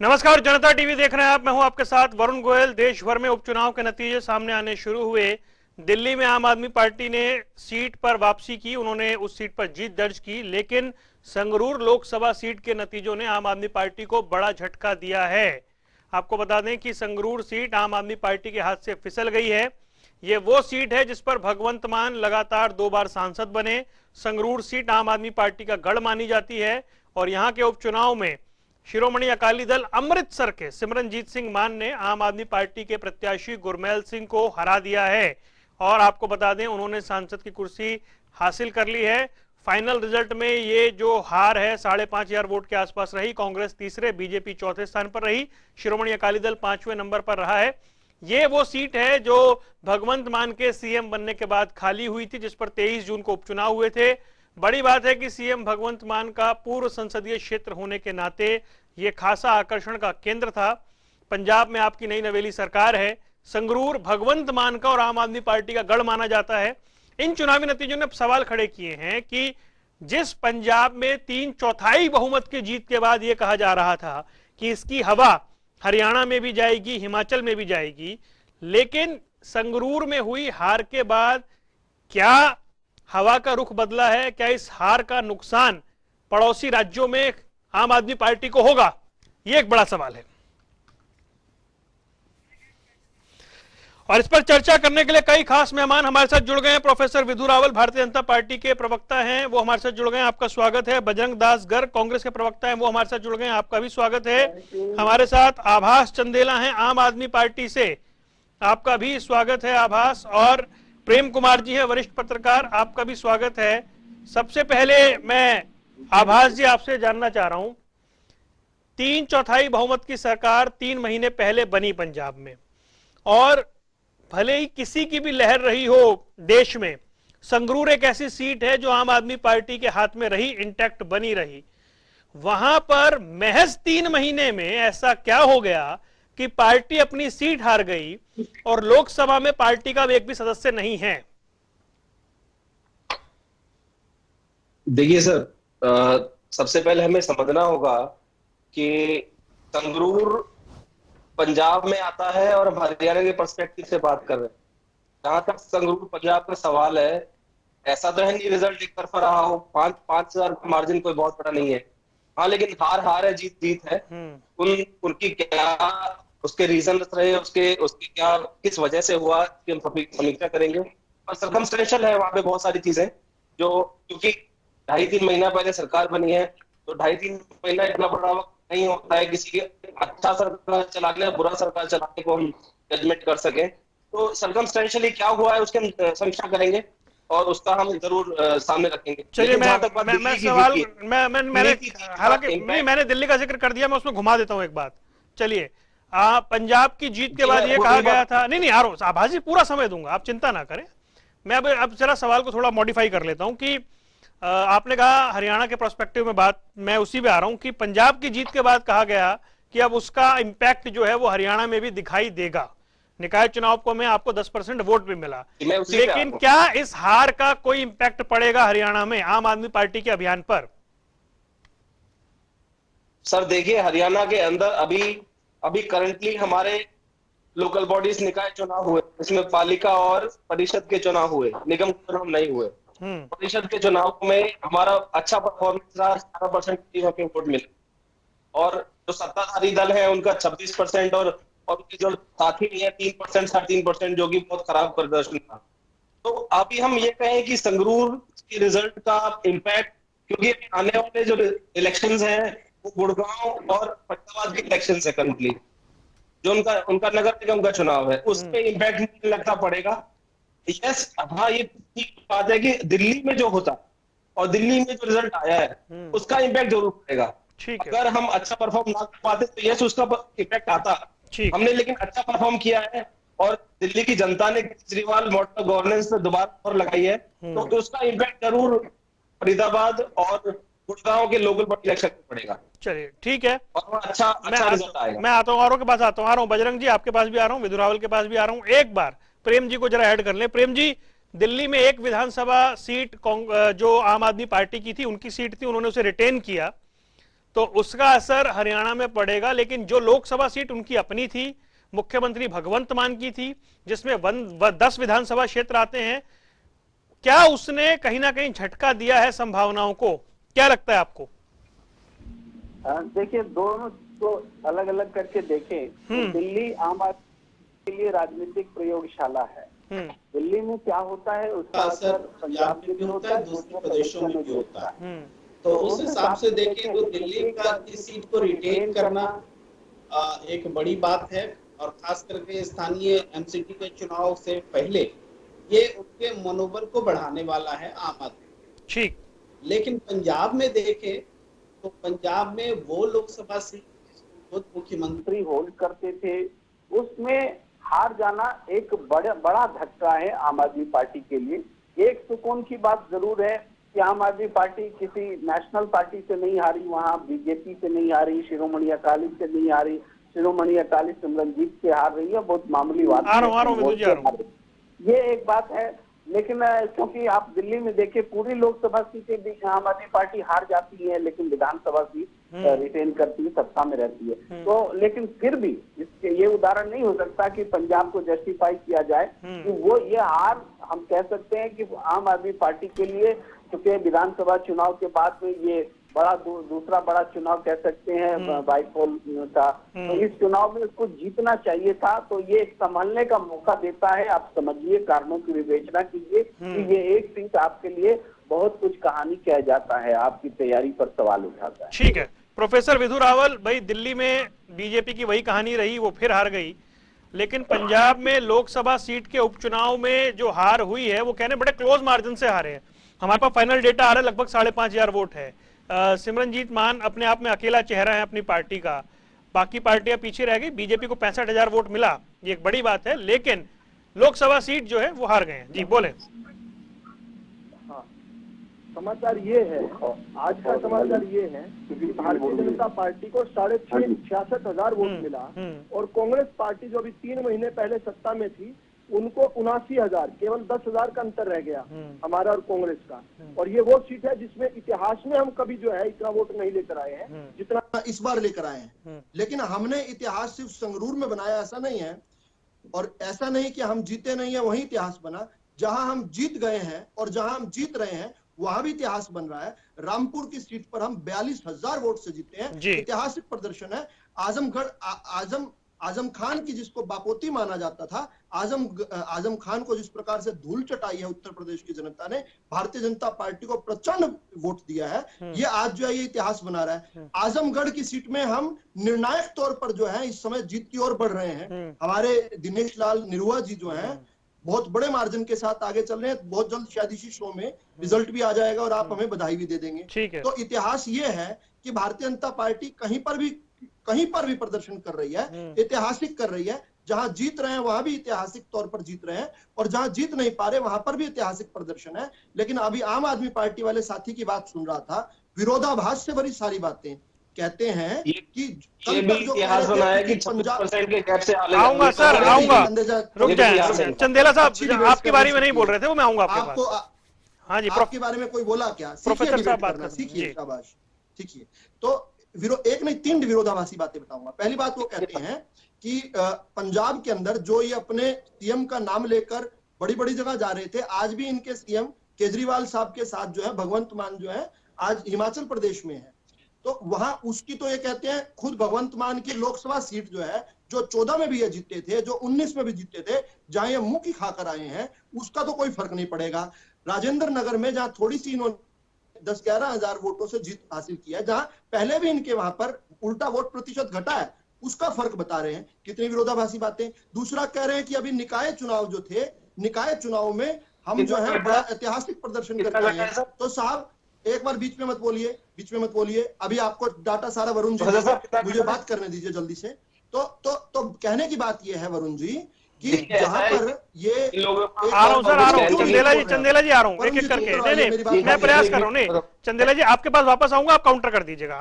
नमस्कार, जनता टीवी देख रहे हैं आप। मैं हूं आपके साथ वरुण गोयल। देश भर में उपचुनाव के नतीजे सामने आने शुरू हुए। दिल्ली में आम आदमी पार्टी ने सीट पर वापसी की, उन्होंने उस सीट पर जीत दर्ज की, लेकिन संगरूर लोकसभा सीट के नतीजों ने आम आदमी पार्टी को बड़ा झटका दिया है। आपको बता दें कि संगरूर सीट आम आदमी पार्टी के हाथ से फिसल गई है। ये वो सीट है जिस पर भगवंत मान लगातार 2 बार सांसद बने। संगरूर सीट आम आदमी पार्टी का गढ़ मानी जाती है और यहाँ के उपचुनाव में शिरोमणि अकाली दल अमृतसर के सिमरनजीत सिंह मान ने आम आदमी पार्टी के प्रत्याशी गुरमैल सिंह को हरा दिया है और आपको बता दें उन्होंने सांसद की कुर्सी हासिल कर ली है। फाइनल रिजल्ट में ये जो हार है 5,500 वोट के आसपास रही। कांग्रेस तीसरे, बीजेपी चौथे स्थान पर रही, शिरोमणि अकाली दल 5वें नंबर पर रहा है। ये वो सीट है जो भगवंत मान के सीएम बनने के बाद खाली हुई थी, जिस पर 23 जून को उपचुनाव हुए थे। बड़ी बात है कि सीएम भगवंत मान का पूर्व संसदीय क्षेत्र होने के नाते यह खासा आकर्षण का केंद्र था। पंजाब में आपकी नई नवेली सरकार है। संगरूर भगवंत मान का और आम आदमी पार्टी का गढ़ माना जाता है। इन चुनावी नतीजों ने सवाल खड़े किए हैं कि जिस पंजाब में 3/4 बहुमत की जीत के बाद यह कहा जा रहा था कि इसकी हवा हरियाणा में भी जाएगी, हिमाचल में भी जाएगी, लेकिन संगरूर में हुई हार के बाद क्या हवा का रुख बदला है? क्या इस हार का नुकसान पड़ोसी राज्यों में आम आदमी पार्टी को होगा? यह एक बड़ा सवाल है और इस पर चर्चा करने के लिए कई खास मेहमान हमारे साथ जुड़ गए हैं। प्रोफेसर विधु रावल भारतीय जनता पार्टी के प्रवक्ता हैं, वो हमारे साथ जुड़ गए हैं, आपका स्वागत है। बजरंग दास गर्ग कांग्रेस के प्रवक्ता हैं, वो हमारे साथ जुड़ गए हैं, आपका भी स्वागत है। हमारे साथ आभास चंदेला हैं आम आदमी पार्टी से, आपका भी स्वागत है आभास। और प्रेम कुमार जी है वरिष्ठ पत्रकार, आपका भी स्वागत है। सबसे पहले मैं आभास जी आपसे जानना चाह रहा हूं, 3/4 बहुमत की सरकार 3 महीने पहले बनी पंजाब में और भले ही किसी की भी लहर रही हो देश में, संगरूर एक ऐसी सीट है जो आम आदमी पार्टी के हाथ में रही, इंटैक्ट बनी रही। वहां पर महज 3 महीने में ऐसा क्या हो गया कि पार्टी अपनी सीट हार गई और लोकसभा में पार्टी का एक भी सदस्य नहीं है? देखिए सर, सबसे पहले हमें समझना होगा कि संगरूर पंजाब में आता है और हम हरियाणा के पर्सपेक्टिव से बात कर रहे हैं। जहां तक संगरूर पंजाब का सवाल है, ऐसा तो है नहीं रिजल्ट एक तरफा रहा हो। 5,000 का मार्जिन कोई बहुत बड़ा नहीं है। हाँ, लेकिन हार है, जीत जीत है। उनकी क्या उसके रीजन रहे, उसके क्या किस वजह से हुआ कि हम समीक्षा करेंगे। और सर्कमस्टेंशियल है वहां पे बहुत सारी चीजें, जो क्योंकि 2.5-3 महीना पहले सरकार बनी है, तो 2.5-3 महीना इतना बड़ा वक्त नहीं होता है किसी के अच्छा सरकार चलाने, बुरा सरकार चलाने को हम जजमेंट कर सके। तो सर्कमस्टेंशियली क्या हुआ है उसकी हम समीक्षा करेंगे और उसका हम जरूर सामने रखेंगे। चलिए, मैं सवाल मैंने दिल्ली का जिक्र कर दिया, मैं उसमें घुमा देता हूं एक बात। चलिए, पंजाब की जीत के बाद ये कहा गया था, नहीं आ रहा हूं आभास जी, पूरा समय दूंगा, आप चिंता ना करें। मैं अब जरा सवाल को थोड़ा मॉडिफाई कर लेता हूं कि आपने कहा हरियाणा के प्रोस्पेक्टिव में बात, मैं उसी पे आ रहा हूं कि पंजाब की जीत के बाद कहा गया कि अब उसका इंपैक्ट जो है वो हरियाणा में भी दिखाई देगा। निकाय चुनाव को में आपको 10% वोट भी मिला, लेकिन क्या इस हार का कोई इंपैक्ट पड़ेगा हरियाणा में आम आदमी पार्टी के अभियान पर? सर देखिए, हरियाणा के अंदर अभी करंटली हमारे लोकल बॉडीज निकाय चुनाव हुए, इसमें पालिका और परिषद के चुनाव हुए, निगम के चुनाव नहीं हुए। परिषद के चुनाव में हमारा अच्छा परफॉर्मेंस रहा, 18% वोट मिले और जो सत्ताधारी दल है उनका 26% और उनके जो साथी है 3%, 3.5%, जो कि बहुत खराब प्रदर्शन था। तो अभी हम ये कहें कि संगरूर के रिजल्ट का इम्पैक्ट, क्योंकि आने वाले जो इलेक्शंस हैं वो गुड़गांव और फरीदाबाद के इलेक्शंस है करंटली, जो उनका नगर निगम का चुनाव है, उस पर इम्पैक्ट नहीं लगता पड़ेगा। यस, हाँ, ये ठीक बात है कि दिल्ली में जो होता और दिल्ली में जो रिजल्ट आया है उसका इम्पैक्ट जरूर पड़ेगा। अगर हम अच्छा परफॉर्म ना कर पाते तो यस, उसका इम्पैक्ट आता। हमने लेकिन अच्छा परफॉर्म किया है और दिल्ली की जनता ने केजरीवाल मॉडल गवर्नेंस पे दोबारा और लगाई है, तो उसका इम्पैक्ट जरूर फरीदाबाद और गुड़गांव के लोकल बॉडी इलेक्शन में पड़ेगा। चलिए, ठीक है, और अच्छा रिजल्ट आएगा। मैं आता हूँ, औरों के पास आता हूँ, आ रहा हूँ। बजरंग जी आपके पास भी आ रहा हूँ, विधु रावल के पास भी आ रहा हूँ। एक बार प्रेम जी को जरा ऐड कर ले। प्रेम जी, दिल्ली में एक विधानसभा सीट जो आम आदमी पार्टी की थी, उनकी सीट थी, उन्होंने उसे रिटेन किया, तो उसका असर हरियाणा में पड़ेगा। लेकिन जो लोकसभा सीट उनकी अपनी थी, मुख्यमंत्री भगवंत मान की थी, जिसमें 10 विधानसभा क्षेत्र आते हैं, क्या उसने कहीं ना कहीं झटका दिया है संभावनाओं को? क्या लगता है आपको? देखिए, दोनों को अलग अलग करके देखें तो दिल्ली आम आदमी के लिए राजनीतिक प्रयोगशाला है। दिल्ली में क्या होता है उसका असर पंजाब में भी होता है, दूसरे प्रदेशों में भी होता है। तो उस हिसाब से देखें तो दिल्ली का इस सीट को रिटेन करना एक बड़ी बात है, और खास करके स्थानीय एमसीडी के चुनाव से पहले ये उनके मनोबल को बढ़ाने वाला है आम आदमी। ठीक। लेकिन पंजाब में देखें तो पंजाब में वो लोकसभा सीट मुख्यमंत्री होल्ड करते थे, उसमें हार जाना एक बड़ा धक्का है आम आदमी पार्टी के लिए। एक सुकून की बात जरूर है कि आम आदमी पार्टी किसी नेशनल पार्टी से नहीं हारी, वहां बीजेपी से नहीं हारी, शिरोमणि अकाली से नहीं हारी। शिरोमणि अकाली सिमरनजीत से हार रही है, बहुत मामूली बात है, ये एक बात है। लेकिन क्योंकि आप दिल्ली में देखिए पूरी लोकसभा सीटें भी आम आदमी पार्टी हार जाती है, लेकिन विधानसभा सीट रिटेन करती है, सत्ता में रहती है। तो लेकिन फिर भी इसके ये उदाहरण नहीं हो सकता कि पंजाब को जस्टिफाई किया जाए कि वो ये हार हम कह सकते हैं कि आम आदमी पार्टी के लिए, क्योंकि विधानसभा चुनाव के बाद में ये दूसरा बड़ा चुनाव कह सकते हैं बाईपोल का, तो इस चुनाव में उसको जीतना चाहिए था। तो ये एक संभलने का मौका देता है। आप समझिए, कारणों की विवेचना कीजिए कि ये एक सीट आपके लिए बहुत कुछ कहानी कह जाता है, आपकी तैयारी पर सवाल उठाता है। ठीक है प्रोफेसर विधु रावल भाई, दिल्ली में बीजेपी की वही कहानी रही, वो फिर हार गई। लेकिन पंजाब में लोकसभा सीट के उपचुनाव में जो हार हुई है वो कहने बड़े क्लोज मार्जिन से हारे हैं। हमारे पास फाइनल डेटा आ रहा है, लगभग 5,500 वोट है। सिमरनजीत मान अपने आप में अकेला चेहरा है अपनी पार्टी का, बाकी पार्टियां पीछे रह गई। बीजेपी को 65,000 वोट मिला, ये एक बड़ी बात है। लेकिन लोकसभा सीट जो है वो हार गए हैं। जी बोले। हाँ, समाचार ये है, आज का समाचार ये है कि भारतीय जनता पार्टी को 66,000 वोट मिला, और कांग्रेस पार्टी जो अभी 3 महीने पहले सत्ता में थी उनको 79,000, केवल 10,000 का अंतर रह गया हमारा और कांग्रेस का। और ये वो सीट है जिसमें इतिहास में हम कभी जो है इतना वोट नहीं लेकर आए हैं जितना इस बार लेकर आए हैं। लेकिन हमने इतिहास सिर्फ संगरूर में बनाया ऐसा नहीं है, और ऐसा नहीं कि हम जीते नहीं है वही इतिहास बना। जहां हम जीत गए हैं और जहां हम जीत रहे हैं वहां भी इतिहास बन रहा है। रामपुर की सीट पर हम 42,000 वोट से जीते हैं, ऐतिहासिक प्रदर्शन है। आजमगढ़ आजम खान की जिसको बापोती माना जाता था, आजम खान को जिस प्रकार से धूल चटाई है उत्तर प्रदेश की जनता ने, भारतीय जनता पार्टी को प्रचंड वोट दिया है, ये आज जो है ये इतिहास बना रहा है। आजमगढ़ की सीट में हम निर्णायक तौर पर जो है इस समय जीत की ओर बढ़ रहे हैं। हमारे दिनेश लाल निरुआ जी जो है बहुत बड़े मार्जिन के साथ आगे चल रहे हैं। बहुत जल्द शायद इसी शो में रिजल्ट भी आ जाएगा और आप हमें बधाई भी दे देंगे। तो इतिहास ये है कि भारतीय जनता पार्टी कहीं पर भी प्रदर्शन कर रही है, ऐतिहासिक कर रही है। जहां जीत रहे हैं वहां भी ऐतिहासिक तौर पर जीत रहे हैं, और जहां जीत नहीं पा रहे वहां पर भी ऐतिहासिक प्रदर्शन है। लेकिन अभी आम आदमी पार्टी वाले साथी की बात सुन रहा था, विरोधाभास से बड़ी सारी बातें कहते हैं कि ये भी इतिहास बनाया कि 26% के गैप से आऊंगा सर, आऊंगा, रुक जाए। चंदेला साहब आपके बारे में नहीं बोल रहे थे, वो मैं आऊंगा आपके पास। हाँ जी, आपके बारे में कोई बोला क्या? प्रोफेसर साहब बात करना सीखिए, शाबाश, सीखिए। तो एक नहीं 3 विरोधाभासी बातें बताऊंगा। पहली बात वो कहते हैं कि पंजाब के अंदर जो ये अपने सीएम का नाम लेकर बड़ी बड़ी जगह जा रहे थे, आज भी इनके सीएम केजरीवाल साहब के साथ जो है भगवंत मान जो है आज हिमाचल प्रदेश में है। तो वहां उसकी तो ये कहते हैं खुद भगवंत मान की लोकसभा सीट जो है, जो 14 में भी ये जीते थे, जो 19 में भी जीते थे, जहां ये मुंह की खाकर आए हैं, उसका तो कोई फर्क नहीं पड़ेगा। राजेंद्र नगर में जहां थोड़ी सी इन्होंने 10-11 हजार वोटों से जीत हासिल किया है, जहां पहले भी इनके वहां पर उल्टा वोट प्रतिशत घटा है, उसका फर्क बता रहे हैं। कितनी विरोधाभासी बातें। दूसरा कह रहे हैं कि अभी निकाय चुनाव जो थे, निकाय चुनाव में हम जो है बड़ा ऐतिहासिक प्रदर्शन करते हैं। तो साहब एक बार बीच में मत बोलिए, अभी आपको डाटा सारा वरुण जी, मुझे बात करने दीजिए जल्दी से। तो कहने की बात यह है वरुण जी कि जहां पर ये आ रहा हूं सर, आ रहा हूं। चंदेला जी आ रहा हूं, एक-एक करके। नहीं, मैं प्रयास कर रहा हूं। नहीं चंदेला जी आपके पास वापस आऊंगा, आप काउंटर कर दीजिएगा।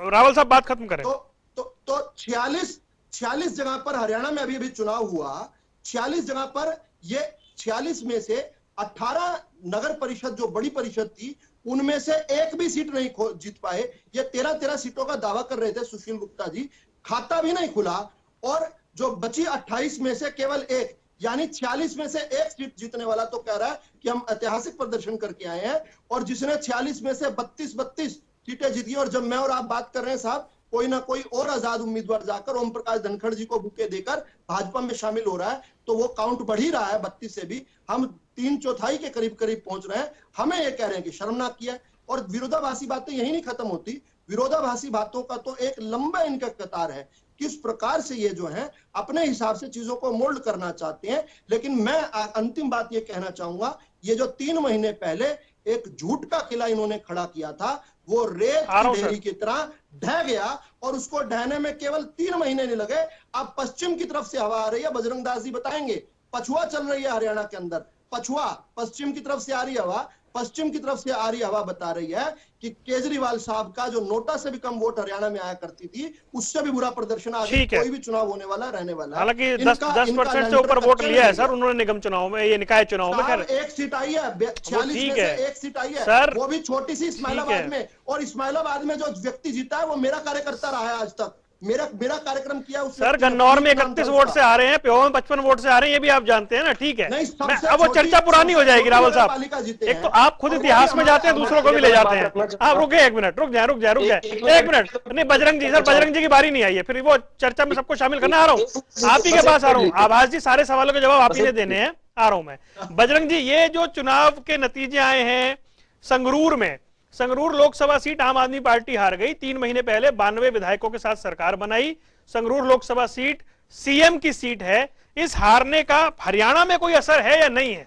रावल साहब बात खत्म करें। तो 46 जगह पर हरियाणा में अभी चुनाव हुआ, 46 जगह पर ये 46 में से 18 नगर परिषद जो बड़ी परिषद थी उनमें से एक भी सीट नहीं जीत पाए। ये 13 सीटों का दावा कर रहे थे सुशील गुप्ता जी, खाता भी नहीं खुला, और जो बची 28 में से केवल एक, यानी 46 में से एक सीट जीतने वाला तो कह रहा है कि हम ऐतिहासिक प्रदर्शन करके आए हैं, और जिसने 46 में से 32 सीटें जीती। और जब मैं और आप बात कर रहे हैं साहब, कोई ना कोई और आजाद उम्मीदवार जाकर ओम प्रकाश धनखड़ जी को बुके देकर भाजपा में शामिल हो रहा है, तो वो काउंट बढ़ ही रहा है। 32 से भी हम 3/4 के करीब करीब पहुंच रहे हैं। हमें ये कह रहे हैं कि शर्मनाक किया। और विरोधाभासी बातें यही नहीं खत्म होती, विरोधाभासी बातों का तो एक लंबा इनका कतार है, किस प्रकार से ये जो है अपने हिसाब से चीजों को मोल्ड करना चाहते हैं। लेकिन मैं अंतिम बात ये कहना चाहूंगा, ये जो 3 महीने पहले एक झूठ का किला इन्होंने खड़ा किया था, वो रेत की ढेरी की तरह ढह गया, और उसको ढहने में केवल 3 महीने नहीं लगे। अब पश्चिम की तरफ से हवा आ रही है, बजरंग दास जी बताएंगे, पछुआ चल रही है हरियाणा के अंदर, पछुआ पश्चिम की तरफ से आ रही हवा, पश्चिम की तरफ से आ रही हवा बता रही है कि केजरीवाल साहब का जो नोटा से भी कम वोट हरियाणा में आया करती थी, उससे भी बुरा प्रदर्शन आज कोई भी चुनाव होने वाला रहने वाला। हालांकि 10% से ऊपर वोट लिया है सर उन्होंने निगम चुनाव में, ये निकाय चुनाव में। खैर एक सीट आई है, 46 में से एक सीट आई है सर, वो भी छोटी सी इस्माइलाबाद में, और इस्माइलाबाद में जो व्यक्ति जीता है वो मेरा कार्यकर्ता रहा है आज तक, मेरा कार्यक्रम किया उसने। सर गन्नौर में 31 वोट से आ रहे हैं, प्योर में 55 वोट से आ रहे हैं, ये भी आप जानते हैं ना। ठीक है, अब वो चर्चा पुरानी हो जाएगी रावल साहब। एक तो आप खुद इतिहास में जाते हैं, दूसरों को भी ले जाते हैं। आप रुके एक मिनट, रुक जाए 1 मिनट। नहीं बजरंग जी, सर बजरंग जी की बारी नहीं आई है, फिर वो चर्चा में सबको शामिल करना। आ रहा हूँ आप ही के पास आ रहा हूँ, आभास जी सारे सवालों के जवाब आप ही ने देने हैं, आ रहा हूं मैं। बजरंग जी, ये जो चुनाव के नतीजे आए हैं संगरूर में, संगरूर लोकसभा सीट आम आदमी पार्टी हार गई। 3 महीने पहले 92 विधायकों के साथ सरकार बनाई। संगरूर लोकसभा सीट सीएम की सीट है। इस हारने का हरियाणा में कोई असर है या नहीं है?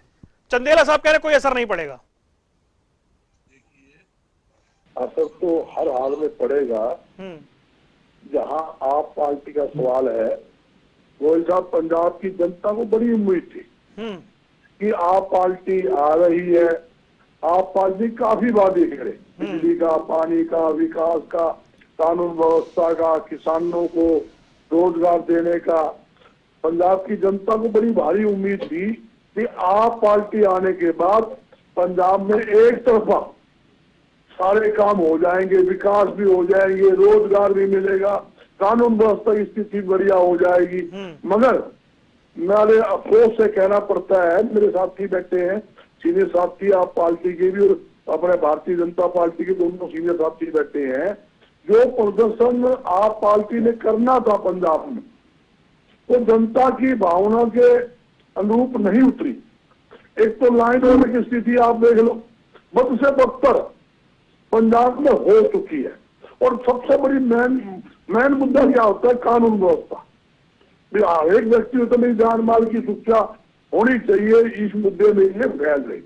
चंदेला साहब कह रहे कोई असर नहीं पड़ेगा। असर तो हर हाल में पड़ेगा। जहां आप पार्टी का सवाल है, गोयल साहब, पंजाब की जनता को बड़ी उम्मीद थी कि आप पार्टी आ रही है। आप पार्टी काफी वादे करे, बिजली का, पानी का, विकास का, कानून व्यवस्था का, किसानों को रोजगार देने का। पंजाब की जनता को बड़ी भारी उम्मीद थी कि आप पार्टी आने के बाद पंजाब में एक तरफा सारे काम हो जाएंगे, विकास भी हो जाएंगे, रोजगार भी मिलेगा, कानून व्यवस्था की स्थिति बढ़िया हो जाएगी। मगर मेरे अफसोस से कहना पड़ता है, मेरे साथी बैठे हैं, सीनियर साथी आप पार्टी के भी और अपने भारतीय जनता पार्टी के दोनों सीनियर साथी बैठे हैं, जो प्रदर्शन आप पार्टी ने करना था पंजाब में, तो जनता की भावना के अनुरूप नहीं उतरी। एक तो लाइन होने की स्थिति आप देख लो, बद से बदतर पंजाब में हो चुकी है। और सबसे बड़ी मेन मुद्दा क्या होता है? कानून व्यवस्था। हर एक व्यक्ति को तो मेरी जान माल की सुरक्षा होनी चाहिए, इस मुद्दे में ये फैल रही।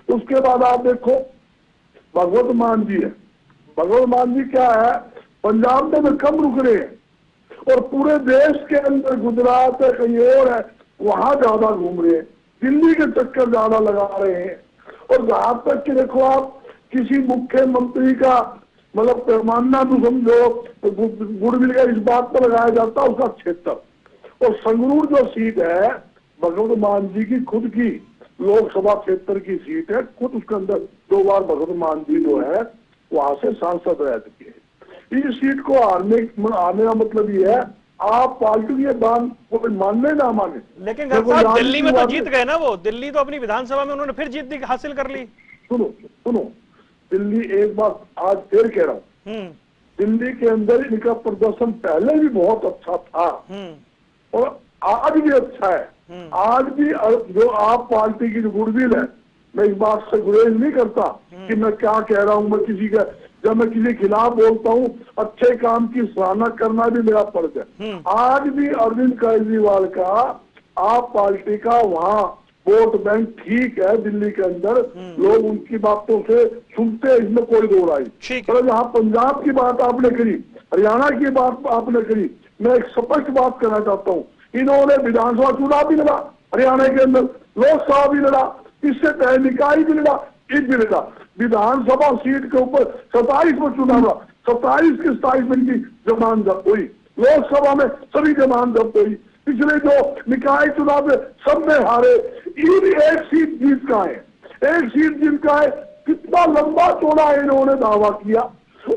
उसके बाद आप देखो भगवत मान जी है। भगवत मान जी क्या है, पंजाब में कम रुक रहे हैं और पूरे देश के अंदर गुजरात है, कहीं और है, वहां ज्यादा घूम रहे हैं, दिल्ली के चक्कर ज्यादा लगा रहे हैं। और जहां तक कि देखो आप किसी मुख्यमंत्री का मतलब पैमाना तो समझो, गुडविल का इस बात पर लगाया जाता है उसका क्षेत्र। और संगरूर जो सीट है भगवत मान जी की खुद की लोकसभा क्षेत्र की सीट है, खुद उसके अंदर 2 बार भगवत मान जी जो है वहां से सांसद रह चुके हैं। इस सीट को आने का मतलब ये है आप पार्टी की बात कोई मानने ना माने। लेकिन साहब दिल्ली में तो जीत गए ना वो, दिल्ली तो अपनी विधानसभा में उन्होंने फिर जीत हासिल कर ली। सुनो दिल्ली, एक बात आज फिर कह रहा हूँ, दिल्ली के अंदर इनका प्रदर्शन पहले भी बहुत अच्छा था और आज भी अच्छा है। आज भी जो आप पार्टी की जो गुडविल है, मैं इस बात से गुरेज नहीं करता कि मैं क्या कह रहा हूँ। मैं किसी का, जब मैं किसी खिलाफ बोलता हूँ, अच्छे काम की सराहना करना भी मेरा फर्ज है। आज भी अरविंद केजरीवाल का आप पार्टी का वहाँ वोट बैंक ठीक है। दिल्ली के अंदर लोग उनकी बातों से सुनते हैं, इसमें कोई दो राय। पर जहाँ पंजाब की बात आपने करी, हरियाणा की बात आपने करी, मैं एक स्पष्ट बात करना चाहता हूँ। इन्होंने विधानसभा चुनाव भी लड़ा हरियाणा के अंदर, लोकसभा भी लड़ा, इससे पहले निकाय भी लड़ा, ईद भी लड़ा। विधानसभा सीट के ऊपर 27 में चुनाव लड़ा, 27 के 27 में इनकी जमानत जब्त हुई, लोकसभा में सभी जमानत जब्त हुई। पिछले जो निकाय चुनाव में सब में हारे। ईद एक सीट जीत का है, एक सीट जिनका है कितना लंबा चौड़ा इन्होंने दावा किया।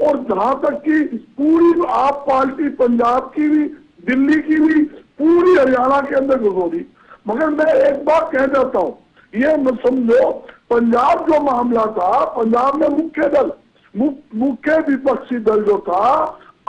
और जहां तक कि पूरी आप पार्टी पंजाब की भी, दिल्ली की भी, पूरी हरियाणा के अंदर घुसोगी। मगर मैं एक बात कह देता हूँ, ये मत समझो पंजाब जो मामला था, पंजाब में मुख्य विपक्षी दल जो था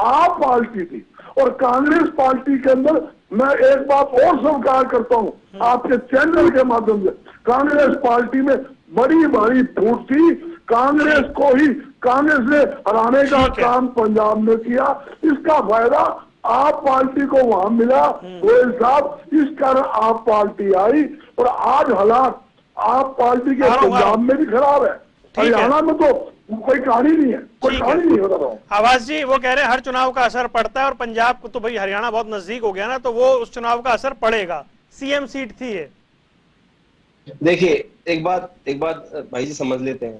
आप पार्टी थी, और कांग्रेस पार्टी के अंदर मैं एक बात और स्वीकार करता हूँ आपके चैनल के माध्यम से, कांग्रेस पार्टी में बड़ी भारी फूट थी। कांग्रेस ने हराने का काम पंजाब में किया, इसका फायदा आप पार्टी को वहां मिला। गोयल साहब, इस कारण आप पार्टी आई, और आज हालात आप पार्टी के पंजाब में भी खराब है, हरियाणा में तो कोई कहानी नहीं है, कोई कहानी नहीं होता रहा। आवाज जी वो कह रहे हैं हर चुनाव का असर पड़ता है, और पंजाब को तो भाई हरियाणा बहुत नजदीक हो गया ना, तो वो उस चुनाव का असर पड़ेगा। सीएम सीट थी ये। देखिए एक बात भाई जी समझ लेते हैं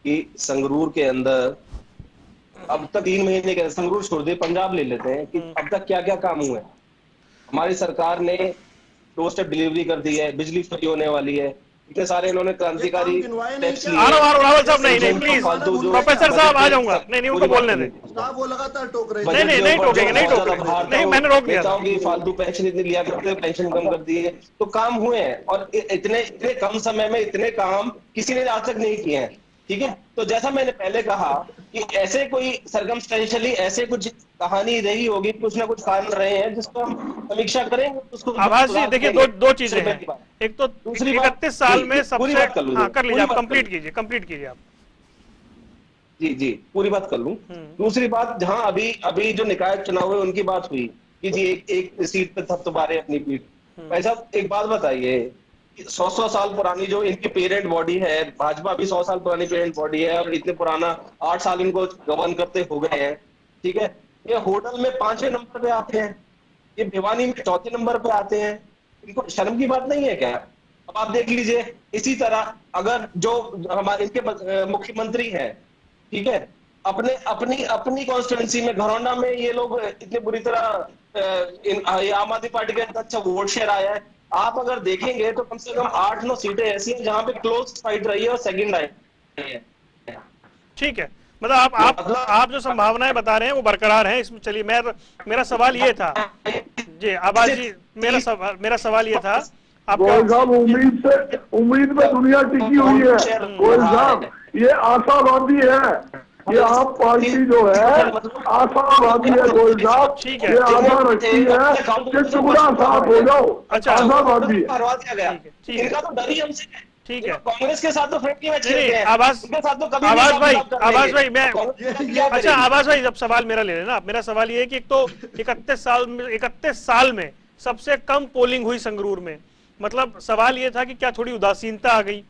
कि संगरूर के अंदर अब तक 3 महीने के, संगरूर छोड़ दे, पंजाब ले लेते हैं कि अब तक क्या क्या काम हुए। हमारी सरकार ने डोर स्टेप डिलीवरी कर दी है, बिजली फ्री होने वाली है, इतने सारे इन्होंने क्रांतिकारी स्टेप्स लिए। राहुल साहब नहीं प्लीज, प्रोफेसर साहब आ जाऊंगा। नहीं उनको बोलने दें, वो लगातार टोक रहे हैं। नहीं टोकेंगे, नहीं मैंने रोक दिया। फालतू पेंशन इतनी लिया करते, पेंशन कम कर दी है, तो काम हुए हैं। और इतने कम समय में इतने काम किसी ने आज तक नहीं किए हैं, ठीक है। तो जैसा मैंने पहले कहा कि ऐसे कोई सर्कमस्टेंशियली ऐसे कुछ कहानी रही होगी, कुछ ना कुछ कारण रहे हैं जिसको हम समीक्षा करेंगे। उसको आवाज जी देखिए दो चीजें हैं, एक तो 31 साल में सबसे, हाँ कर लीजिए आप, कंप्लीट कीजिए आप। जी पूरी बात कर लूं। दूसरी बात, जहां अभी जो निकाय चुनाव है उनकी बात हुई कि जी एक सीट पे थपथपारे अपनी पीठ। भाई साहब एक बात बताइए, 100 साल पुरानी जो इनकी पेरेंट बॉडी है, भाजपा भी 100 साल पुरानी पेरेंट बॉडी है, और इतने पुराना 8 साल इनको गवर्न करते हो गए हैं, ठीक है। ये होटल में 5वें नंबर पे आते हैं, ये भिवानी में 4थे नंबर पे आते हैं, इनको शर्म की बात नहीं है क्या? अब आप देख लीजिए, इसी तरह अगर जो हमारे इनके मुख्यमंत्री हैं, ठीक है, अपनी कॉन्स्टिट्यूंसी में घरौंडा में ये लोग इतने बुरी तरह आम आदमी पार्टी का अच्छा वोट शेयर आया है। आप अगर देखेंगे तो कम से कम 8-9 सीटें ऐसी हैं जहां पे क्लोज फाइट रही है और सेकंड आई है। ठीक है, मतलब आप जो संभावनाएं बता रहे हैं वो बरकरार हैं इसमें। चलिए मेरा सवाल ये था जी, आबाद जी, मेरा सवाल ये था गोयल साहब, उम्मीद में दुनिया टिकी हुई है। गोयल साहब ये आशावादी है, ये आप पार्टी जो है आशावादी है। गोयल साहब ये आशा रखती है कि टुकड़ा साफ हो जाओ, आशावादी है। इनका तो डर ही हमसे है। ठीक है, कांग्रेस के साथ तो फ्रेंडली मैच खेलते हैं, आवाज भाई मैं अच्छा आवाज भाई, जब सवाल मेरा ले लेना। मेरा सवाल ये है कि एक तो 31 साल में सबसे कम पोलिंग हुई संगरूर में, मतलब सवाल ये था कि क्या थोड़ी उदासीनता आ गई।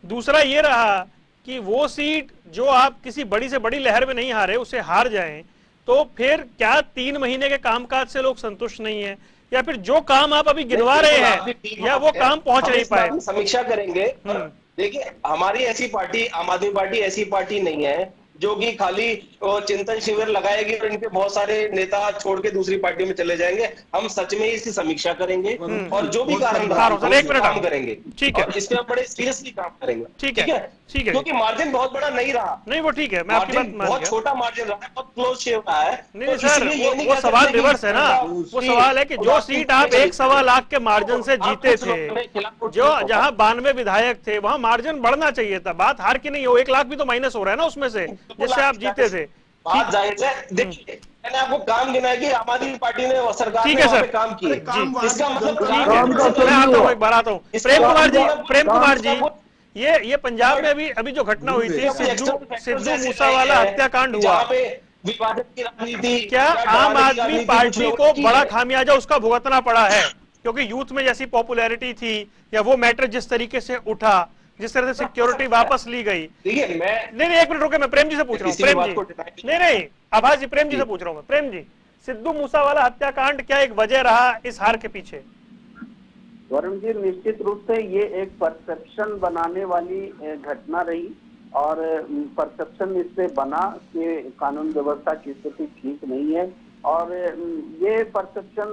दूसरा ये रहा कि वो सीट जो आप किसी बड़ी से बड़ी लहर में नहीं हारे उसे हार जाएं, तो फिर क्या 3 महीने के कामकाज से लोग संतुष्ट नहीं है, या फिर जो काम आप अभी गिनवा रहे हैं या वो काम पहुंच नहीं पाए? समीक्षा करेंगे। देखिए हमारी ऐसी पार्टी, आम आदमी पार्टी ऐसी पार्टी नहीं है जो कि खाली चिंतन शिविर लगाएगी और इनके बहुत सारे नेता छोड़ के दूसरी पार्टी में चले जाएंगे। हम सच में इसकी समीक्षा करेंगे और जो भी कारण काम करेंगे, ठीक है, इस पे बड़े सीरियसली काम करेंगे, ठीक है, क्योंकि मार्जिन बहुत बड़ा नहीं रहा। नहीं वो ठीक है, मैं आपकी बात मान गया। बहुत छोटा मार्जिन रहा है, बहुत क्लोज शेव रहा है। नहीं सर, वो सवाल रिवर्स है ना। वो सवाल है कि जो सीट आप 1.25 लाख के मार्जिन से जीते थे, जो जहां 92 विधायक थे, वहां मार्जिन बढ़ना चाहिए था। बात हार की नहीं हो, 1 लाख भी तो माइनस हो रहा है ना उसमें से, जिससे आप जीते थे। बात जायज है। देखिए मैंने आपको काम गिनाया कि आम आदमी पार्टी ने सरकार ठीक ने है सर, काम किए, इसका मतलब मैं आता हूँ, एक बार आता हूँ। प्रेम कुमार जी, ये पंजाब में अभी जो घटना हुई थी, सिद्धू मूसावाला हत्याकांड हुआ, विवादित की राजनीति, क्या आम आदमी पार्टी को बड़ा खामियाजा उसका भुगतना पड़ा है? क्योंकि यूथ में जैसी पॉपुलैरिटी थी, या वो मैटर जिस तरीके से उठा, जिस तरह से सिक्योरिटी वापस ली गई। नहीं 1 मिनट रुके, मैं प्रेम जी से पूछ रहा हूँ। प्रेम जी नहीं आभास जी, प्रेम जी से पूछ रहा हूँ मैं। प्रेम जी, सिद्धू मूसावाला हत्याकांड क्या एक वजह रहा इस हार के पीछे? वरुण जी, निश्चित रूप से ये एक परसेप्शन बनाने वाली घटना रही, और परसेप्शन इससे बना कि कानून व्यवस्था की स्थिति ठीक नहीं है, और ये परसेप्शन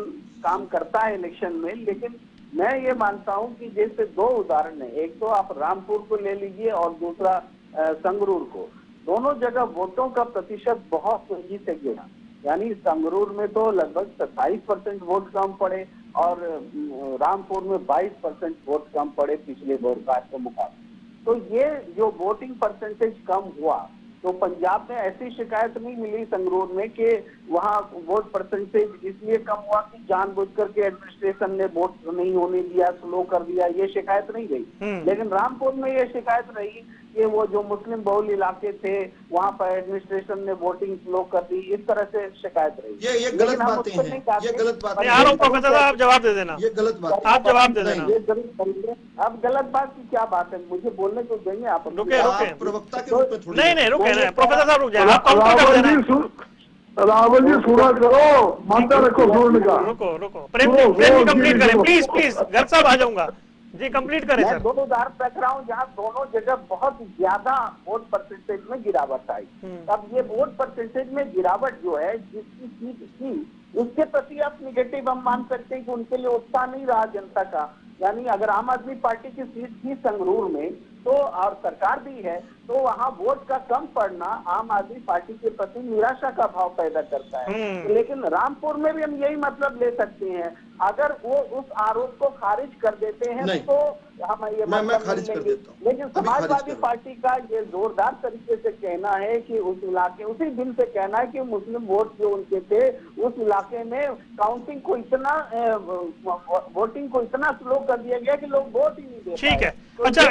काम करता है इलेक्शन में। लेकिन मैं ये मानता हूं कि जैसे 2 उदाहरण है, एक तो आप रामपुर को ले लीजिए और दूसरा संगरूर को, दोनों जगह वोटों का प्रतिशत बहुत तेजी से गिरा। यानी संगरूर में तो लगभग 27% वोट कम पड़े और रामपुर में 22% वोट कम पड़े पिछले ब्रॉडकास्ट के मुकाबले। तो ये जो वोटिंग परसेंटेज कम हुआ, तो पंजाब में ऐसी शिकायत नहीं मिली संगरूर में कि वहाँ वोट परसेंटेज इसलिए कम हुआ कि जानबूझकर के एडमिनिस्ट्रेशन ने वोट नहीं होने दिया, स्लो कर दिया, ये शिकायत नहीं गई। लेकिन रामपुर में ये शिकायत रही कि वो जो मुस्लिम बहुल इलाके थे वहाँ पर एडमिनिस्ट्रेशन ने वोटिंग स्लो कर दी, इस तरह से शिकायत रही। ये गलत बातें हैं, ये गलत बातें। प्रोफेसर साहब आप जवाब दे देना, ये गलत बात, आप जवाब दे देना। अब गलत बात की क्या बात है, मुझे बोलने को देंगे आप? रुके प्रवक्ता के रूप में थोड़ी नहीं रुके, प्रोफेसर साहब रुक जाए, आप काउंटर कर देना। रावल जी सुना करो, मानता रखो सुनने का। रुको प्रेम जी कंप्लीट करें प्लीज, घर साहब आ जाऊंगा जी, कंप्लीट करें सर। मैं 2 उदाहरण रख रहा हूँ जहाँ दोनों जगह बहुत ज्यादा वोट परसेंटेज में गिरावट आई। अब ये वोट परसेंटेज में गिरावट जो है जिसकी सीट थी उसके प्रति आप निगेटिव हम मान सकते हैं कि उनके लिए उत्साह नहीं रहा जनता का। यानी अगर आम आदमी पार्टी की सीट थी संगरूर में तो और सरकार भी है, तो वहाँ वोट का कम पड़ना आम आदमी पार्टी के प्रति निराशा का भाव पैदा करता है। लेकिन रामपुर में भी हम यही मतलब ले सकते हैं, अगर वो उस आरोप को खारिज कर देते हैं तो हम ये मैं खारिज कर देता हूं। लेकिन समाजवादी पार्टी का ये जोरदार तरीके से कहना है कि उस इलाके, उसी दिन से कहना है कि मुस्लिम वोट जो उनके थे उस इलाके में काउंटिंग को इतना वोटिंग को इतना स्लो कर दिया गया कि लोग वोट ही नहीं दे। ठीक है, अच्छा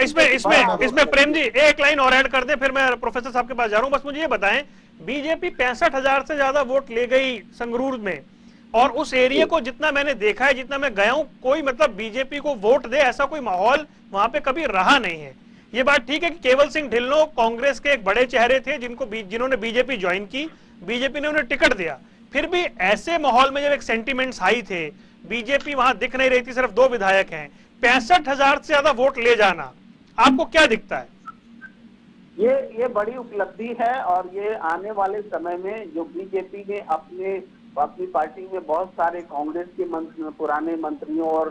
इसमें प्रेम जी एक लाइन और ऐड कर दे, फिर मैं प्रोफेसर साहब के पास जा रहा हूं। बस मुझे ये बताएं, बीजेपी 65,000 से ज्यादा वोट ले गई संगरूर में, और उस एरिया को जितना मैंने देखा है, जितना मैं गया हूं, कोई मतलब बीजेपी को वोट दे ऐसा कोई माहौल वहां पे कभी रहा नहीं है। ये बात ठीक है कि केवल सिंह ढिल्लों कांग्रेस के एक बड़े चेहरे थे जिन्होंने बीजेपी ज्वाइन की, बीजेपी ने उन्हें टिकट दिया, फिर भी ऐसे माहौल में जब एक सेंटिमेंट्स हाई थे, बीजेपी वहां दिख नहीं रही थी, सिर्फ 2 विधायक हैं, 65,000 से ज्यादा वोट ले जाना आपको क्या दिखता है? ये बड़ी उपलब्धि है और ये आने वाले समय में जो बीजेपी ने अपनी पार्टी में बहुत सारे कांग्रेस के पुराने मंत्रियों और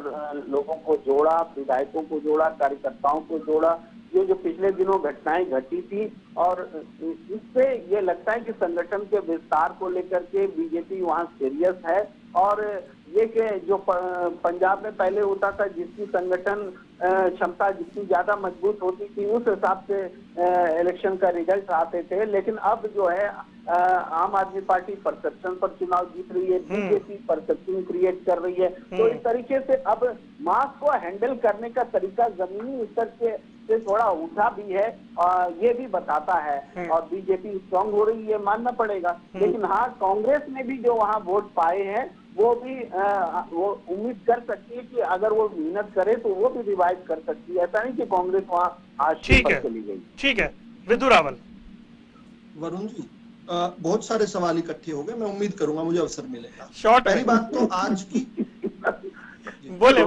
लोगों को जोड़ा, विधायकों को जोड़ा, कार्यकर्ताओं को जोड़ा, ये जो पिछले दिनों घटनाएं घटी थी, और इससे ये लगता है कि संगठन के विस्तार को लेकर के बीजेपी वहाँ सीरियस है। और ये कि जो पंजाब में पहले होता था, जिसकी संगठन क्षमता जितनी ज्यादा मजबूत होती थी उस हिसाब से इलेक्शन का रिजल्ट आते थे, लेकिन अब जो है आम आदमी पार्टी परसेप्शन पर चुनाव जीत रही है, बीजेपी परसेप्शन क्रिएट कर रही है। तो इस तरीके से अब मास को हैंडल करने का तरीका जमीनी स्तर से थोड़ा उठा भी है, ये भी बताता है, और बीजेपी स्ट्रांग हो रही है मानना पड़ेगा। लेकिन हाँ, कांग्रेस ने भी जो वहाँ वोट पाए हैं वो भी वो उम्मीद कर सकती है कि अगर वो मेहनत करे तो वो भी रिवाइव कर सकती है। ऐसा नहीं कि कांग्रेस वहाँ आज चली गई। ठीक है, विधु रावल। वरुण जी, बहुत सारे सवाल इकट्ठे हो गए, मैं उम्मीद करूंगा मुझे अवसर मिलेगा। पहली बात तो आज की बोले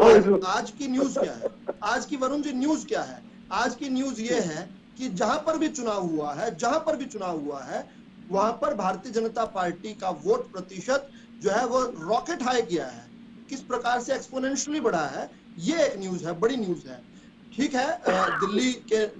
आज की न्यूज क्या है? आज की वरुण जी न्यूज क्या है? आज की न्यूज ये है कि जहां पर भी चुनाव हुआ है वहां पर भारतीय जनता पार्टी का वोट प्रतिशत जो है वो रॉकेट हाई किया है। किस प्रकार से एक्सपोनेंशियली बढ़ा है, ये एक न्यूज है, बड़ी न्यूज है। ठीक है,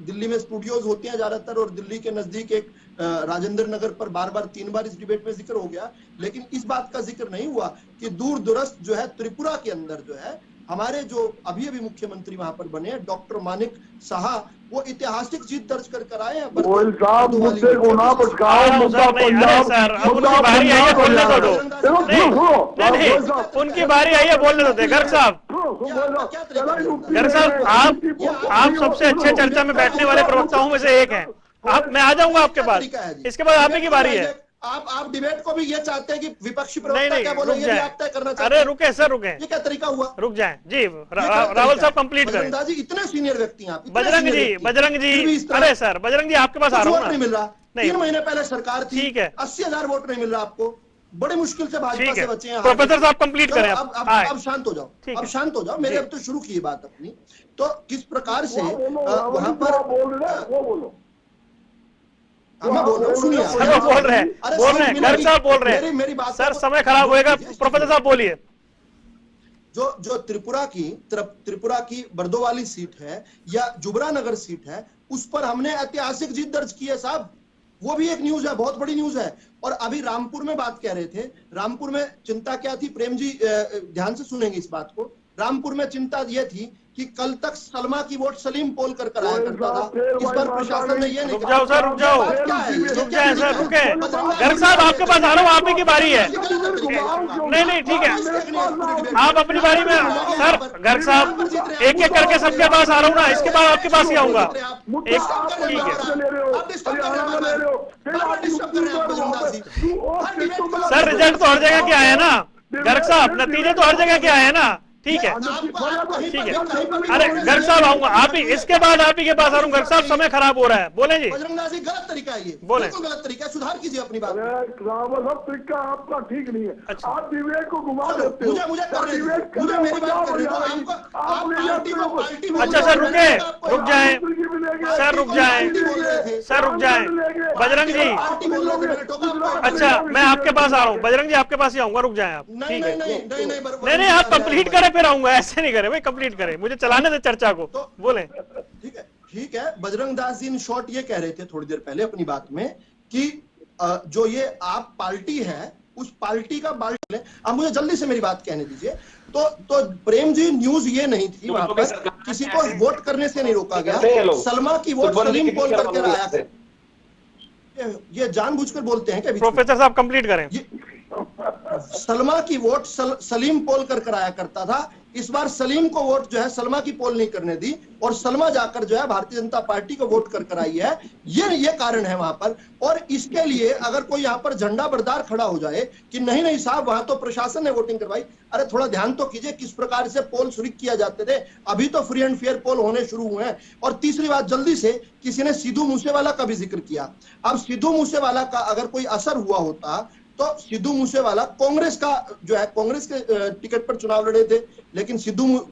दिल्ली में स्टूडियोज होते हैं ज्यादातर, और दिल्ली के नजदीक एक राजेंद्र नगर पर बार बार 3 बार इस डिबेट में जिक्र हो गया, लेकिन इस बात का जिक्र नहीं हुआ कि दूर दुरस्त जो है त्रिपुरा के अंदर जो है हमारे जो अभी मुख्यमंत्री वहां पर बने डॉक्टर मानिक साहा, वो ऐतिहासिक जीत दर्ज कर आए हैं। मुद्दे को ना भटकाओ, मुद्दा पंजाब, उनकी बारी आई है, बोलने दो गर्ग साहब। गर्ग साहब, आप सबसे अच्छे चर्चा में बैठने वाले प्रवक्ताओं में से एक हैं। मैं आ जाऊंगा आपके पास, इसके बाद आप ही की बारी है। आप डिबेट को भी ये चाहते हैं कि विपक्षी प्रवक्ता क्या बोले ये भी आप तय करना चाहते हैं? अरे रुके सर, रुके, ये क्या तरीका हुआ? रुक जाएं जी, रावल साहब कंप्लीट करें। जी इतने सीनियर व्यक्ति हैं आप। बजरंग जी, अरे सर बजरंग जी आपके पास आ रहा हूं ना। नहीं मिल रहा, 3 महीने पहले सरकार थी, ठीक है, 80,000 वोट नहीं मिल रहा आपको, बड़ी मुश्किल से भाजपा से बचे हैं। प्रोफेसर साहब कंप्लीट करें। अब शांत हो जाओ, अब शांत हो जाओ, मैंने अब तो शुरू की बात अपनी। तो किस प्रकार से वहां पर बोलो मैं बोल रहा हूँ, सुनिए। बोल रहे हैं गर्ग साहब बोल रहे हैं। मेरी बात सर, समय खराब होएगा, प्रोफेसर साहब बोलिए जो त्रिपुरा की बरदोवाली सीट है या जुबरा नगर सीट है, उस पर हमने ऐतिहासिक जीत दर्ज की है साहब। वो भी एक न्यूज है, बहुत बड़ी न्यूज है। और अभी रामपुर में बात कह रहे थे, रामपुर में चिंता क्या थी, प्रेम जी ध्यान से सुनेंगे इस बात को। रामपुर में चिंता यह थी कि कल तक सलमा की वोट सलीम पोल कर कराया करता था, इस बार प्रशासन ने ये नहीं कहा। रुक जाओ सर, रुके। गर्ग साहब आपके पास आ रहा हूँ, आप ही की बारी है। नहीं ठीक है, आप अपनी बारी में। सर गर्ग साहब एक एक करके सबके पास आ रहा हूँ ना, इसके बाद आपके पास ही आऊंगा। ठीक है सर, रिजल्ट तो हर जगह के आए हैं ना गर्ग साहब, नतीजे तो हर जगह के आए हैं ना। ठीक है अरे गर्ग साहब आऊंगा, आप ही इसके बाद आप ही के पास आ रहा हूँ। गर्ग साहब समय खराब हो रहा है, बोले जी। बजरंग जी गलत तरीका है ये, बोले गलत तरीका, सुधार कीजिए अपनी बात। तरीका आपका ठीक नहीं है। अच्छा। आप विवेक को घुमा देते हो। मुझे मेरी बात कर रहे हो। अच्छा सर रुक जाए बजरंग जी। अच्छा मैं आपके पास आ रहा हूँ बजरंग जी, आपके पास ही आऊंगा, रुक जाए आप। ठीक है नहीं आप कंप्लीट करें फिर आऊंगा, ऐसे नहीं करें भाई, कंप्लीट करें, मुझे चलाने दे चर्चा को। तो बोले ठीक है। बजरंग दास जी इन शॉर्ट ये कह रहे थे थोड़ी देर पहले अपनी बात में कि जो ये आप पार्टी है उस पार्टी का बाल्टी। अब मुझे जल्दी से मेरी बात कहने दीजिए। तो प्रेम जी न्यूज ये नहीं थी, वहां पर किसी को वोट करने से नहीं रोका गया। सलमा की वोट सलीम पोल करके आया। ये जानबूझकर बोलते हैं क्या? प्रोफेसर साहब कंप्लीट करें। सलमा की वोट सलीम पोल कर कराया करता था, इस बार सलीम को वोट जो है सलमा की पोल नहीं करने दी और सलमा जाकर जो है भारतीय जनता पार्टी को वोट कर कराई है। ये कारण है वहां पर। और इसके लिए अगर कोई यहाँ पर झंडा बरदार खड़ा हो जाए कि नहीं साहब वहां तो प्रशासन ने वोटिंग करवाई, अरे थोड़ा ध्यान तो कीजिए किस प्रकार से पोल शुरू किया जाते थे। अभी तो फ्री एंड फेयर पोल होने शुरू हुए हैं। और तीसरी बात, जल्दी से किसी ने सिद्धू मूसेवाला का भी जिक्र किया। अब सिद्धू मूसेवाला का अगर कोई असर हुआ होता तो सिद्धू मूसेवाला कांग्रेस का जो है, कांग्रेस के टिकट पर चुनाव लड़े थे, लेकिन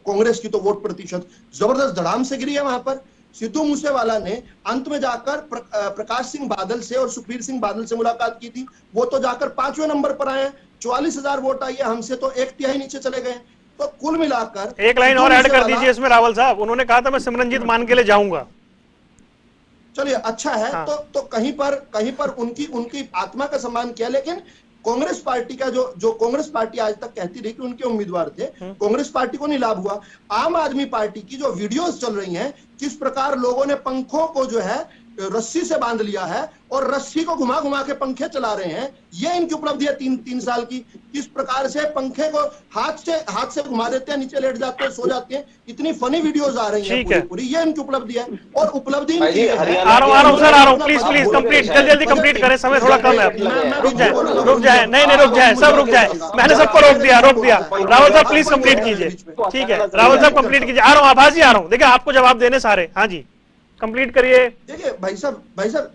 कांग्रेस की तो वोट प्रतिशत जबरदस्त धड़ाम से गिरी है वहां पर। सिद्धू मूसेवाला ने अंत में जाकर प्रकाश सिंह बादल से और सुखबीर सिंह बादल से मुलाकात की थी, वो तो जाकर 5वें नंबर पर आए। 44,000 वोट आई है, हमसे तो 1/3 नीचे चले गए। तो कुल मिलाकर एक लाइन और ऐड कर दीजिए इसमें रावल साहब, उन्होंने कहा था मैं सिमरनजीत मान के लिए जाऊंगा। चलिए अच्छा है। हाँ। तो कहीं पर उनकी आत्मा का सम्मान किया। लेकिन कांग्रेस पार्टी का जो कांग्रेस पार्टी आज तक कहती रही कि उनके उम्मीदवार थे, कांग्रेस पार्टी को नहीं लाभ हुआ। आम आदमी पार्टी की जो वीडियोस चल रही हैं, किस प्रकार लोगों ने पंखों को जो है रस्सी से बांध लिया है और रस्सी को घुमा घुमा के पंखे चला रहे हैं, ये इनकी उपलब्धि है 3 साल की। किस प्रकार से पंखे को हाथ से घुमा देते हैं, नीचे लेट जाते हैं, सो जाते हैं, इतनी फनी वीडियोस आ रही हैं पूरी, ये इनकी उपलब्धि है। और उपलब्धि आ रहा हूं प्लीज कंप्लीट जल्दी कंप्लीट करें, समय थोड़ा कम है। रुक जाए नहीं रुक जाए, सब रुक जाए, मैंने सबको रोक दिया। रावल साहब प्लीज कंप्लीट कीजिए। ठीक है रावल साहब कंप्लीट कीजिए। आ रहा हूँ, आभासी आ रहा हूँ। देखिए आपको जवाब देने सारे। हाँ जी कंप्लीट करिए। देखिए भाई साहब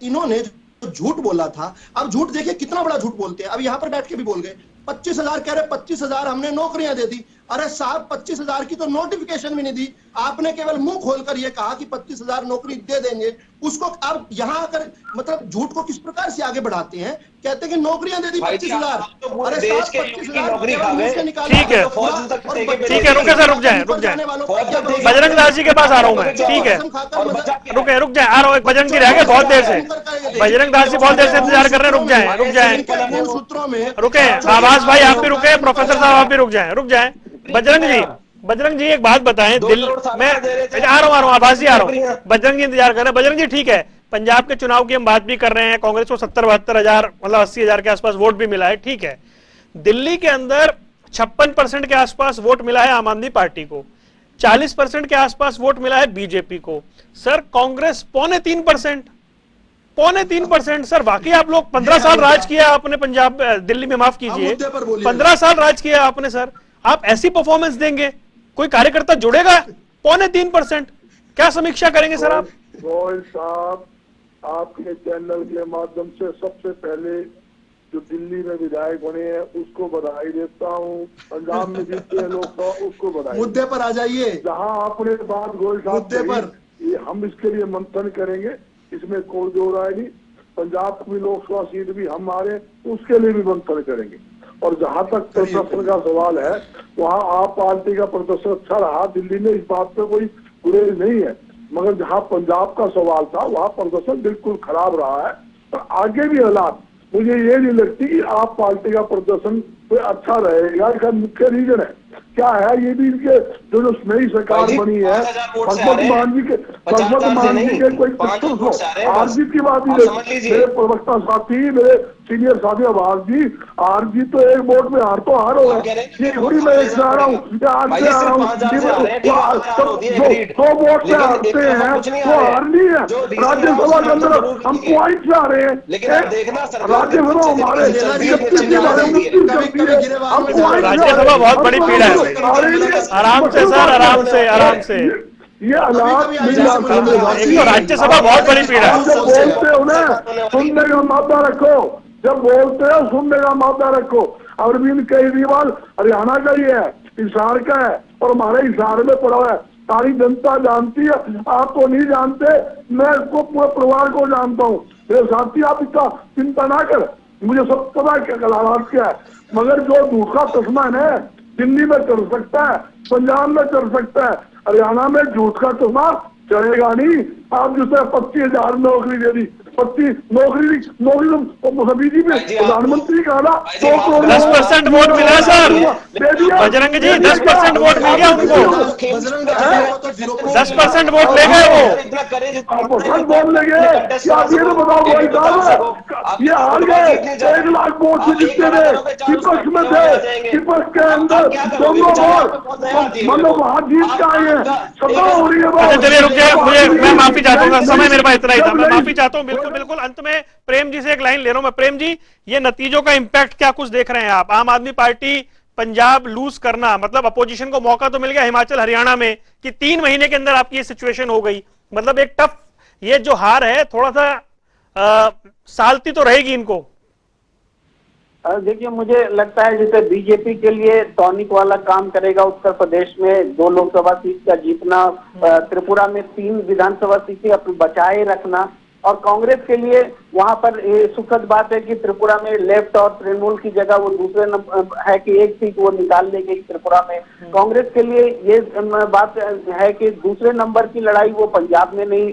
इन्होंने झूठ बोला था, अब झूठ देखिए कितना बड़ा झूठ बोलते हैं। अब यहाँ पर बैठ के भी बोल गए 25,000 कह रहे, 25,000 हमने नौकरियां दे दी। अरे साहब 25,000 की तो नोटिफिकेशन भी नहीं दी, आपने केवल मुंह खोलकर यह कहा कि 25,000 नौकरी दे देंगे। उसको अब यहाँ आकर मतलब झूठ को किस प्रकार से आगे बढ़ाते हैं, कहते हैं कि नौकरियां दे दी 25,000। अरे साहब 25,000 निकाल। ठीक है रुके सर, रुक जाए बजरंग दास जी के पास आ रहा हूँ मैं। ठीक है रुक जाए, आ रहा हूँ। बजरंग जी रह गए बहुत देर से, बजरंग दास जी बहुत देर से इंतजार कर रहे हैं। रुक जाए सूत्रों में रुके। आवाज भाई आप भी रुके, प्रोफेसर साहब आप भी रुक जाए। बजरंग जी एक बात बताएं, दिल मैं आ रहा हूँ, आवाज आ रहा हूँ। बजरंग जी इंतजार कर रहे हैं। बजरंग जी ठीक है, पंजाब के चुनाव की हम बात भी कर रहे हैं, कांग्रेस को 70-72 हजार मतलब 80,000 के आसपास वोट भी मिला है। ठीक है, दिल्ली के अंदर 56% के आसपास वोट मिला है आम आदमी पार्टी को, 40% के आसपास वोट मिला है बीजेपी को। सर कांग्रेस 3.5% सर वाकई आप लोग 15 साल राज किया आपने पंजाब दिल्ली में, माफ कीजिए 15 साल राज किया आपने सर, आप ऐसी परफॉर्मेंस देंगे कोई कार्यकर्ता जुड़ेगा? 3.5%, क्या समीक्षा करेंगे सर आप? गोयल साहब आपके चैनल के माध्यम से सबसे पहले जो दिल्ली में विधायक बने हैं उसको बधाई देता हूँ, पंजाब में जीते लोग तो उसको बधाई। मुद्दे पर आ जाइए। जहाँ आपने बात गोयल साहब मुद्दे पर हम इसके लिए मंथन करेंगे, इसमें कोई दो राय नहीं। पंजाब की लोकसभा सीट भी हम आ रहे उसके लिए भी मंथन करेंगे। और जहां तक प्रदर्शन का सवाल है, वहां आप पार्टी का प्रदर्शन अच्छा रहा, दिल्ली में इस बात पे कोई गुरेज नहीं है, मगर जहां पंजाब का सवाल था वहां प्रदर्शन बिल्कुल खराब रहा है। और आगे भी हालात मुझे ये नहीं लगती कि आप पार्टी का प्रदर्शन कोई अच्छा रहेगा। इसका मुख्य रीजन है क्या है, ये भी इनके जो नई सरकार बनी है, भगवत मान जी के कोई आरजीत की बात नहीं, मेरे प्रवक्ता साथी, मेरे सीनियर साथी आवाज जी, आरजी तो एक वोट में हार तो हार हो गए, ये थोड़ी मैं एक से आ रहा हूँ, आज से आ रहा हूँ, 100 वोट से हारते हैं वो हार नहीं है। राज्यसभा के अंदर हम पॉइंट से आ रहे हैं, राज्यसभा हमारे राज्यसभा बहुत बड़ी पीड़ा है। आराम से सर, आराम से, आराम से। ये हालात राज्यसभा बहुत बड़ी पीड़ा है। जब बोलते हो ना सुनने का मादा रखो, जब बोलते हो सुनने का मादा रखो। अरविंद केजरीवाल हरियाणा का ही है, हिसार का है, और हमारे हिसार में पड़ा है, सारी जनता जानती है, आप तो नहीं जानते, मैं इसको पूरे परिवार को जानता हूँ। मेरे साथी आप इसका चिंता ना कर, मुझे सब पता है क्या हालात क्या है, मगर जो झूठ का चश्मा है ना, दिल्ली में कर सकता है, पंजाब में कर सकता है, हरियाणा में झूठ का चश्मा चलेगा नहीं। आप जिसे 25,000 नौकरी दे दी, 25 नौकरी तो सभी जी में प्रधानमंत्री का ना 10% वोट मिला सर, बजरंग जी 10% वोट मिल गया उनको, 10% वोट ले गए वो, वोट ले गए। आप ये तो बताओ भाई साहब, ये हार गए 1 लाख वोट से जीतते थे, विपक्ष में थे, विपक्ष के अंदर दोनों वोट मतलब वहां जीत के आए हैं, सभा हो रही है। चलिए रुक जाए, मुझे मैं माफी चाहता हूँ, समय मेरे पास इतना ही था, मैं माफी चाहता हूँ। बिल्कुल बिल्कुल, अंत में प्रेम जी से एक लाइन ले रहा हूं मैं। प्रेम जी, ये नतीजों का इंपैक्ट क्या कुछ देख रहे हैं आप? आम आदमी पार्टी पंजाब लूज करना, मतलब अपोजिशन को मौका तो मिल गया हिमाचल हरियाणा में कि 3 महीने के अंदर आपकी ये सिचुएशन हो गई, मतलब एक टफ, ये जो हार है थोड़ा सा सालती तो रहेगी इनको। देखिए, मुझे लगता है जैसे बीजेपी के लिए टॉनिक वाला काम करेगा उत्तर प्रदेश में 2 लोकसभा सीट का जीतना, त्रिपुरा में 3 विधानसभा सीटें अपनी बचाए रखना, और कांग्रेस के लिए वहां पर सुखद बात है कि त्रिपुरा में लेफ्ट और तृणमूल की जगह वो दूसरे नंबर है कि 1 सीट वो निकाल ले गई त्रिपुरा में। कांग्रेस के लिए ये बात है कि दूसरे नंबर की लड़ाई वो पंजाब में नहीं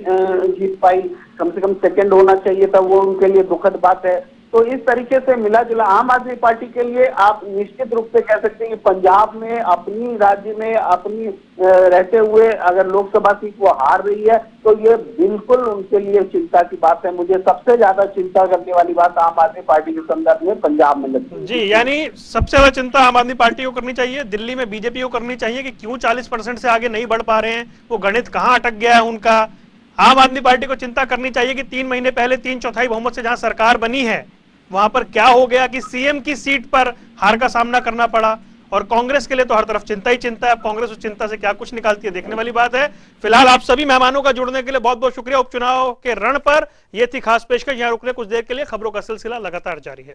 जीत पाई, कम से कम सेकंड होना चाहिए था, वो उनके लिए दुखद बात है। तो इस तरीके से मिला जुला आम आदमी पार्टी के लिए आप निश्चित रूप से कह सकते हैं कि पंजाब में अपनी राज्य में अपनी रहते हुए अगर लोकसभा सीट वो हार रही है तो ये बिल्कुल उनके लिए चिंता की बात है। मुझे सबसे ज्यादा चिंता करने वाली बात आम आदमी पार्टी के संदर्भ में पंजाब में लगती है। जी, यानी सबसे ज्यादा चिंता आम आदमी पार्टी को करनी चाहिए, दिल्ली में बीजेपी को करनी चाहिए कि क्यों 40% से आगे नहीं बढ़ पा रहे हैं, वो गणित कहां अटक गया है उनका। आम आदमी पार्टी को चिंता करनी चाहिए कि 3 महीने पहले 3/4 बहुमत से जहां सरकार बनी है वहां पर क्या हो गया कि सीएम की सीट पर हार का सामना करना पड़ा। और कांग्रेस के लिए तो हर तरफ चिंता ही चिंता है। कांग्रेस उस चिंता से क्या कुछ निकालती है देखने वाली बात है। फिलहाल आप सभी मेहमानों का जुड़ने के लिए बहुत बहुत शुक्रिया। उपचुनाव के रण पर यह थी खास पेशकश। यहां रुकने कुछ देर के लिए, खबरों का सिलसिला लगातार जारी है।